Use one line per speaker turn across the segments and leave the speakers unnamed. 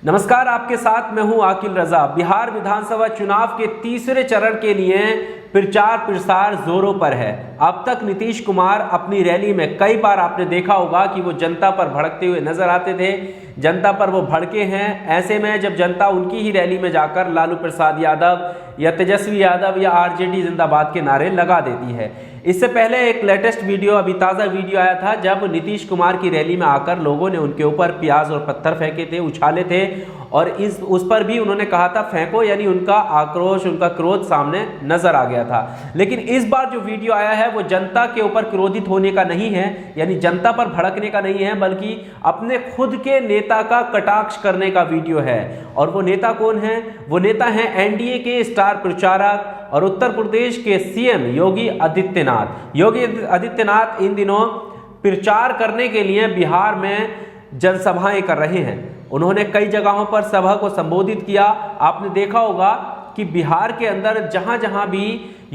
नमस्कार, आपके साथ मैं हूं आकिल रजा। बिहार विधानसभा चुनाव के तीसरे चरण के लिए प्रचार प्रसार जोरों पर है। अब तक नीतीश कुमार अपनी रैली में कई बार आपने देखा होगा कि वो जनता पर भड़कते हुए नजर आते थे। जनता पर वो भड़के हैं। ऐसे में जब जनता उनकी ही रैली में जाकर लालू प्रसाद यादव या तेजस्वी यादव या आरजेडी जिंदाबाद के नारे लगा देती है। इससे पहले एक लेटेस्ट वीडियो, अभी ताज़ा वीडियो आया था जब नीतीश कुमार की रैली में आकर लोगों ने उनके ऊपर प्याज और पत्थर फेंके थे, उछाले थे और उस पर भी उन्होंने कहा था फेंको, यानी उनका आक्रोश, उनका क्रोध सामने नजर आ गया था। लेकिन इस बार जो वीडियो आया है वो जनता के ऊपर क्रोधित होने का नहीं है, यानी जनता पर भड़कने का नहीं है, बल्कि अपने खुद के नेता का कटाक्ष करने का वीडियो है। और वो नेता कौन है? वो नेता हैं एनडीए के स्टार प्रचारक और उत्तर प्रदेश के सीएम योगी आदित्यनाथ। योगी आदित्यनाथ इन दिनों प्रचार करने के लिए बिहार में जनसभाएं कर रहे हैं। उन्होंने कई जगहों पर सभा को संबोधित किया। आपने देखा होगा कि बिहार के अंदर जहां जहां भी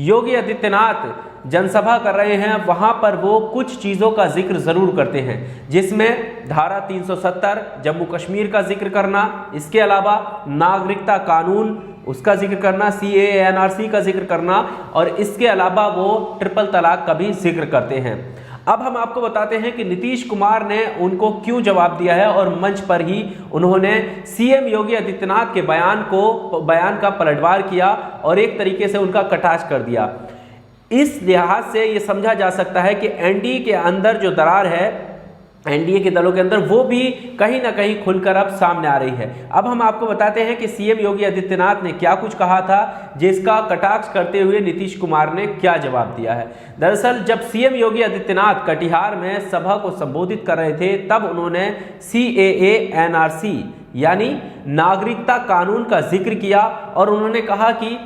योगी आदित्यनाथ जनसभा कर रहे हैं वहां पर वो कुछ चीजों का जिक्र जरूर करते हैं, जिसमें धारा 370 जम्मू कश्मीर का जिक्र करना, इसके अलावा नागरिकता कानून उसका जिक्र करना, सीएए एनआरसी का जिक्र करना और इसके अलावा वो ट्रिपल तलाक का भी जिक्र करते हैं। अब हम आपको बताते हैं कि नीतीश कुमार ने उनको क्यों जवाब दिया है और मंच पर ही उन्होंने सीएम योगी आदित्यनाथ के बयान का पलटवार किया और एक तरीके से उनका कटाक्ष कर दिया। इस लिहाज से यह समझा जा सकता है कि एनडीए के अंदर जो दरार है, एनडीए के दलों के अंदर, वो भी कहीं ना कहीं खुलकर अब सामने आ रही है। अब हम आपको बताते हैं कि सीएम योगी आदित्यनाथ ने क्या कुछ कहा था, जिसका कटाक्ष करते हुए नीतीश कुमार ने क्या जवाब दिया है। दरअसल जब सीएम योगी आदित्यनाथ कटिहार में सभा को संबोधित कर रहे थे तब उन्होंने सीएए एनआरसी यानी नागरिकता कानून का जिक्र किया और उन्होंने कहा कि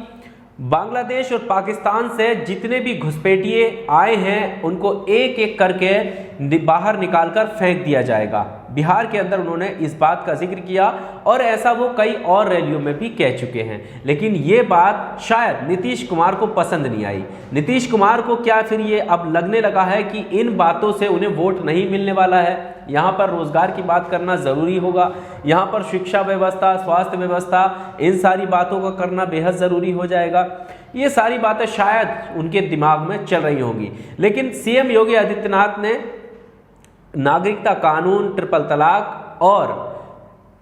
बांग्लादेश और पाकिस्तान से जितने भी घुसपैठिए आए हैं उनको एक एक करके बाहर निकालकर फेंक दिया जाएगा। बिहार के अंदर उन्होंने इस बात का जिक्र किया और ऐसा वो कई और रैलियों में भी कह चुके हैं। लेकिन ये बात शायद नीतीश कुमार को पसंद नहीं आई। नीतीश कुमार को क्या फिर ये अब लगने लगा है कि इन बातों से उन्हें वोट नहीं मिलने वाला है? यहाँ पर रोजगार की बात करना जरूरी होगा, यहाँ पर शिक्षा व्यवस्था, स्वास्थ्य व्यवस्था, इन सारी बातों का करना बेहद जरूरी हो जाएगा। ये सारी बातें शायद उनके दिमाग में चल रही होंगी। लेकिन सीएम योगी आदित्यनाथ ने नागरिकता कानून, ट्रिपल तलाक और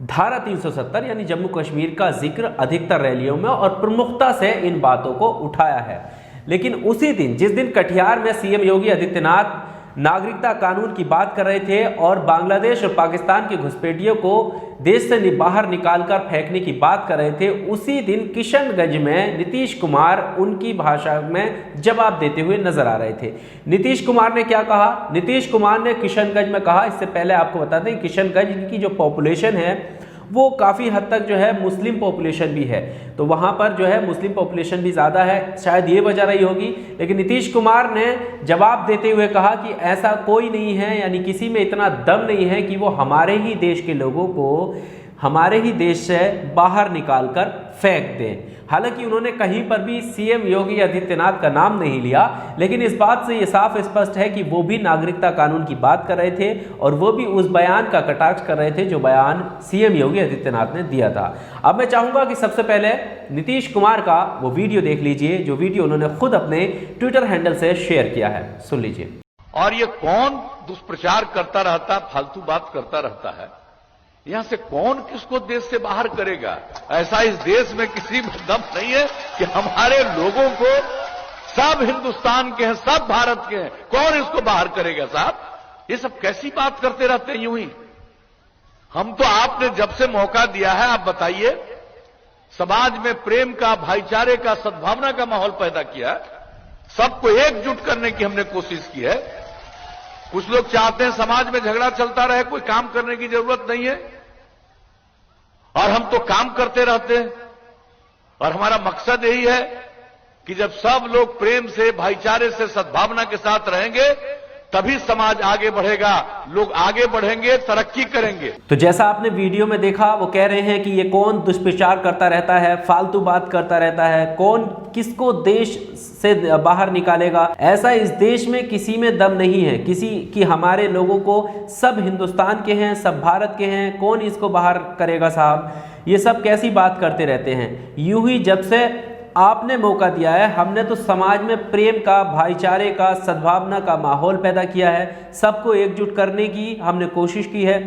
धारा 370 यानी जम्मू कश्मीर का जिक्र अधिकतर रैलियों में और प्रमुखता से इन बातों को उठाया है। लेकिन उसी दिन, जिस दिन कटिहार में सीएम योगी आदित्यनाथ नागरिकता कानून की बात कर रहे थे और बांग्लादेश और पाकिस्तान के घुसपैठियों को देश से बाहर निकालकर फेंकने की बात कर रहे थे, उसी दिन किशनगंज में नीतीश कुमार उनकी भाषा में जवाब देते हुए नजर आ रहे थे। नीतीश कुमार ने क्या कहा? नीतीश कुमार ने किशनगंज में कहा, इससे पहले आपको बता दें किशनगंज की जो पॉपुलेशन है वो काफ़ी हद तक जो है मुस्लिम पॉपुलेशन भी है, तो वहाँ पर जो है मुस्लिम पॉपुलेशन भी ज़्यादा है, शायद ये वजह रही होगी। लेकिन नीतीश कुमार ने जवाब देते हुए कहा कि ऐसा कोई नहीं है, यानी किसी में इतना दम नहीं है कि वो हमारे ही देश के लोगों को हमारे ही देश से बाहर निकालकर फेंक दें। हालांकि उन्होंने कहीं पर भी सीएम योगी आदित्यनाथ का नाम नहीं लिया, लेकिन इस बात से ये साफ स्पष्ट है कि वो भी नागरिकता कानून की बात कर रहे थे और वो भी उस बयान का कटाक्ष कर रहे थे जो बयान सीएम योगी आदित्यनाथ ने दिया था। अब मैं चाहूंगा कि सबसे पहले नीतीश कुमार का वो वीडियो देख लीजिए जो वीडियो उन्होंने खुद अपने ट्विटर हैंडल से शेयर किया है, सुन लीजिए।
और ये कौन दुष्प्रचार करता रहता, फालतू बात करता रहता है, यहां से कौन किसको देश से बाहर करेगा? ऐसा इस देश में किसी में दम नहीं है कि हमारे लोगों को, सब हिंदुस्तान के हैं, सब भारत के हैं, कौन इसको बाहर करेगा? साहब, ये सब कैसी बात करते रहते हैं यूं ही। हम तो आपने जब से मौका दिया है, आप बताइए, समाज में प्रेम का, भाईचारे का, सद्भावना का माहौल पैदा किया, सबको एकजुट करने की हमने कोशिश की है। कुछ लोग चाहते हैं समाज में झगड़ा चलता रहे, कोई काम करने की जरूरत नहीं है, और हम तो काम करते रहते हैं। और हमारा मकसद यही है कि जब सब लोग प्रेम से, भाईचारे से, सद्भावना के साथ रहेंगे तभी समाज आगे बढ़ेगा, लोग आगे बढ़ेंगे, तरक्की करेंगे।
तो जैसा आपने वीडियो में देखा, वो कह रहे हैं कि ये कौन दुष्प्रचार करता रहता है, फालतू बात करता रहता है, कौन किसको देश से बाहर निकालेगा। ऐसा इस देश में किसी में दम नहीं है, किसी की हमारे लोगों को सब हिंदुस्तान के हैं, सब भारत के हैं, कौन इसको बाहर करेगा साहब। ये सब कैसी बात करते रहते हैं। यूं ही जब से आपने मौका दिया है, हमने तो समाज में प्रेम का, भाईचारे का, सद्भावना का माहौल पैदा किया है, सबको एकजुट करने की हमने कोशिश की है।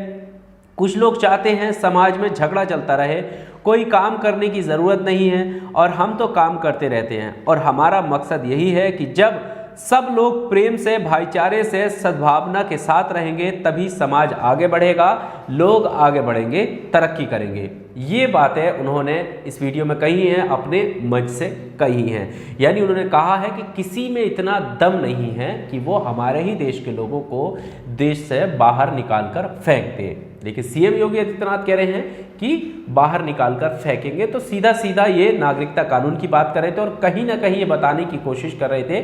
कुछ लोग चाहते हैं समाज में झगड़ा चलता रहे, कोई काम करने की ज़रूरत नहीं है, और हम तो काम करते रहते हैं। और हमारा मकसद यही है कि जब सब लोग प्रेम से, भाईचारे से, सद्भावना के साथ रहेंगे, तभी समाज आगे बढ़ेगा, लोग आगे बढ़ेंगे, तरक्की करेंगे। ये बातें उन्होंने इस वीडियो में कही हैं, अपने मंच से कही हैं। यानी उन्होंने कहा है कि किसी में इतना दम नहीं है कि वो हमारे ही देश के लोगों को देश से बाहर निकाल कर फेंक दे। लेकिन सीएम योगी आदित्यनाथ कह रहे हैं कि बाहर निकालकर फेंकेंगे। तो सीधा सीधा ये नागरिकता कानून की बात कर रहे थे, और कहीं ना कहीं ये बताने की कोशिश कर रहे थे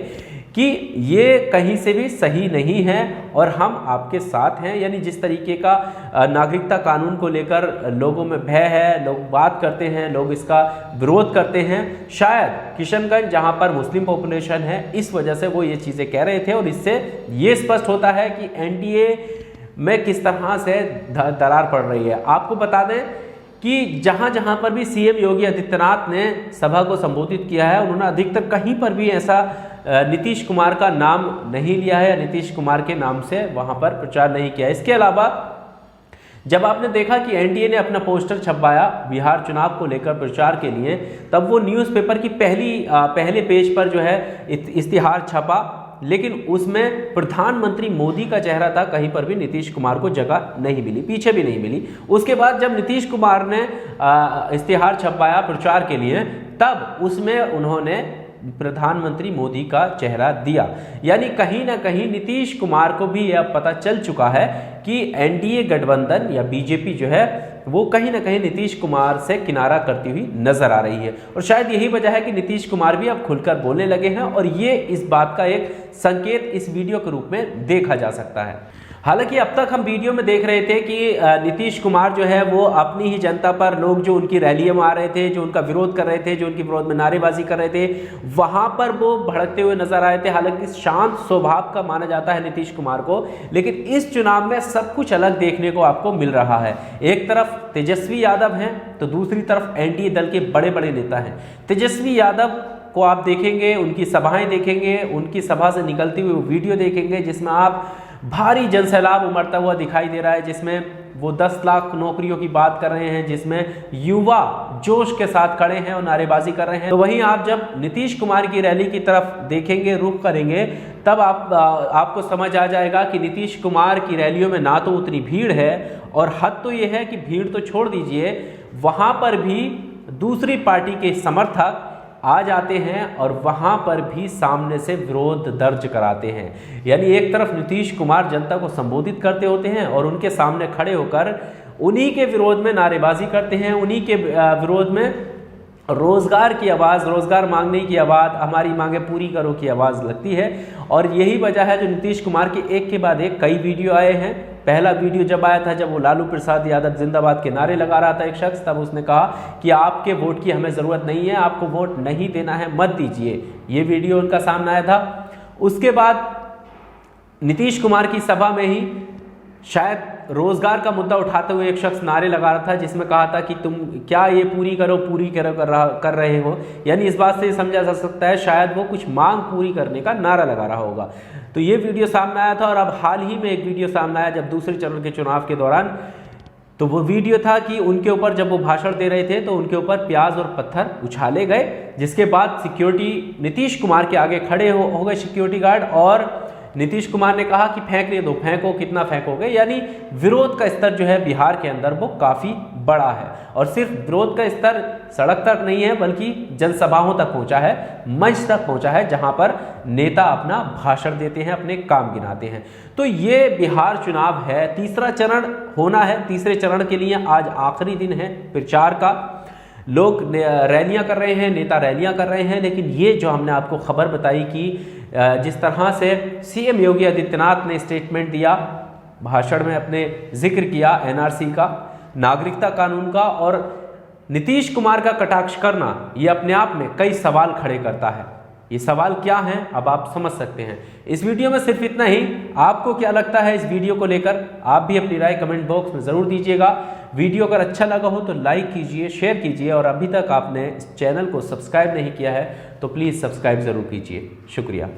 कि ये कहीं से भी सही नहीं है और हम आपके साथ हैं। यानी जिस तरीके का नागरिकता कानून को लेकर लोगों में भय है, लोग बात करते हैं, लोग इसका विरोध करते हैं, शायद किशनगंज जहां पर मुस्लिम पॉपुलेशन है, इस वजह से वो ये चीज़ें कह रहे थे। और इससे ये स्पष्ट होता है कि एनडीए में किस तरह से दरार पड़ रही है। आपको बता दें कि जहां जहां पर भी सीएम योगी आदित्यनाथ ने सभा को संबोधित किया है, उन्होंने अधिकतर कहीं पर भी ऐसा नीतीश कुमार का नाम नहीं लिया है, या नीतीश कुमार के नाम से वहां पर प्रचार नहीं किया। इसके अलावा जब आपने देखा कि एनडीए ने अपना पोस्टर छपवाया बिहार चुनाव को लेकर प्रचार के लिए, तब वो न्यूज़पेपर की पहले पेज पर जो है इश्तिहार छपा, लेकिन उसमें प्रधानमंत्री मोदी का चेहरा था, कहीं पर भी नीतीश कुमार को जगह नहीं मिली, पीछे भी नहीं मिली। उसके बाद जब नीतीश कुमार ने इश्तिहार छपवाया प्रचार के लिए, तब उसमें उन्होंने प्रधानमंत्री मोदी का चेहरा दिया। यानी कहीं ना कहीं नीतीश कुमार को भी यह पता चल चुका है कि एनडीए गठबंधन या बीजेपी जो है वो कहीं ना कहीं नीतीश कुमार से किनारा करती हुई नजर आ रही है। और शायद यही वजह है कि नीतीश कुमार भी अब खुलकर बोलने लगे हैं, और ये इस बात का एक संकेत इस वीडियो के रूप में देखा जा सकता है। हालांकि अब तक हम वीडियो में देख रहे थे कि नीतीश कुमार जो है वो अपनी ही जनता पर, लोग जो उनकी रैलियों में आ रहे थे, जो उनका विरोध कर रहे थे, जो उनके विरोध में नारेबाजी कर रहे थे, वहां पर वो भड़कते हुए नजर आए थे। हालांकि शांत स्वभाव का माना जाता है नीतीश कुमार को, लेकिन इस चुनाव में सब कुछ अलग देखने को आपको मिल रहा है। एक तरफ तेजस्वी यादव हैं, तो दूसरी तरफ एनडीए दल के बड़े बड़े नेता हैं। तेजस्वी यादव को आप देखेंगे, उनकी सभाएं देखेंगे, उनकी सभा से निकलती हुई वीडियो देखेंगे, जिसमें आप भारी जनसैलाब उमड़ता हुआ दिखाई दे रहा है, जिसमें वो 10 लाख नौकरियों की बात कर रहे हैं, जिसमें युवा जोश के साथ खड़े हैं और नारेबाजी कर रहे हैं। तो वहीं आप जब नीतीश कुमार की रैली की तरफ देखेंगे, रुख करेंगे, तब आपको समझ आ जाएगा कि नीतीश कुमार की रैलियों में ना तो उतनी भीड़ है, और हद तो ये है कि भीड़ तो छोड़ दीजिए, वहां पर भी दूसरी पार्टी के समर्थक आ जाते हैं और वहां पर भी सामने से विरोध दर्ज कराते हैं। यानी एक तरफ नीतीश कुमार जनता को संबोधित करते होते हैं और उनके सामने खड़े होकर उन्हीं के विरोध में नारेबाजी करते हैं, उन्हीं के विरोध में रोजगार की आवाज़, रोजगार मांगने की आवाज़, हमारी मांगे पूरी करो की आवाज़ लगती है। और यही वजह है जो नीतीश कुमार के एक के बाद एक कई वीडियो आए हैं। पहला वीडियो जब आया था, जब वो लालू प्रसाद यादव जिंदाबाद के नारे लगा रहा था एक शख्स, तब उसने कहा कि आपके वोट की हमें ज़रूरत नहीं है, आपको वोट नहीं देना है, मत दीजिए। ये वीडियो उनका सामने आया था। उसके बाद नीतीश कुमार की सभा में ही शायद रोजगार का मुद्दा उठाते हुए एक शख्स नारे लगा रहा था, जिसमें कहा था कि तुम क्या ये पूरी करो कर रहे हो। यानी इस बात से समझा जा सकता है शायद वो कुछ मांग पूरी करने का नारा लगा रहा होगा। तो ये वीडियो सामने आया था। और अब हाल ही में एक वीडियो सामने आया जब दूसरे चरण के चुनाव के दौरान, तो वो वीडियो था कि उनके ऊपर जब वो भाषण दे रहे थे तो उनके ऊपर प्याज और पत्थर उछाले गए, जिसके बाद सिक्योरिटी नीतीश कुमार के आगे खड़े हो गए सिक्योरिटी गार्ड, और नीतीश कुमार ने कहा कि फेंकने दो, फेंको, कितना फेंकोगे। यानी विरोध का स्तर जो है बिहार के अंदर वो काफ़ी बड़ा है। और सिर्फ विरोध का स्तर सड़क तक नहीं है, बल्कि जनसभाओं तक पहुंचा है, मंच तक पहुंचा है, जहां पर नेता अपना भाषण देते हैं, अपने काम गिनाते हैं। तो ये बिहार चुनाव है, तीसरा चरण होना है। तीसरे चरण के लिए आज आखिरी दिन है प्रचार का। लोग रैलियां कर रहे हैं, नेता रैलियां कर रहे हैं, लेकिन ये जो हमने आपको खबर बताई कि जिस तरह से सीएम योगी आदित्यनाथ ने स्टेटमेंट दिया, भाषण में अपने जिक्र किया एनआरसी का, नागरिकता कानून का, और नीतीश कुमार का कटाक्ष करना, ये अपने आप में कई सवाल खड़े करता है। ये सवाल क्या हैं अब आप समझ सकते हैं। इस वीडियो में सिर्फ इतना ही। आपको क्या लगता है इस वीडियो को लेकर, आप भी अपनी राय कमेंट बॉक्स में ज़रूर दीजिएगा। वीडियो अगर अच्छा लगा हो तो लाइक कीजिए, शेयर कीजिए, और अभी तक आपने इस चैनल को सब्सक्राइब नहीं किया है तो प्लीज़ सब्सक्राइब ज़रूर कीजिए। शुक्रिया।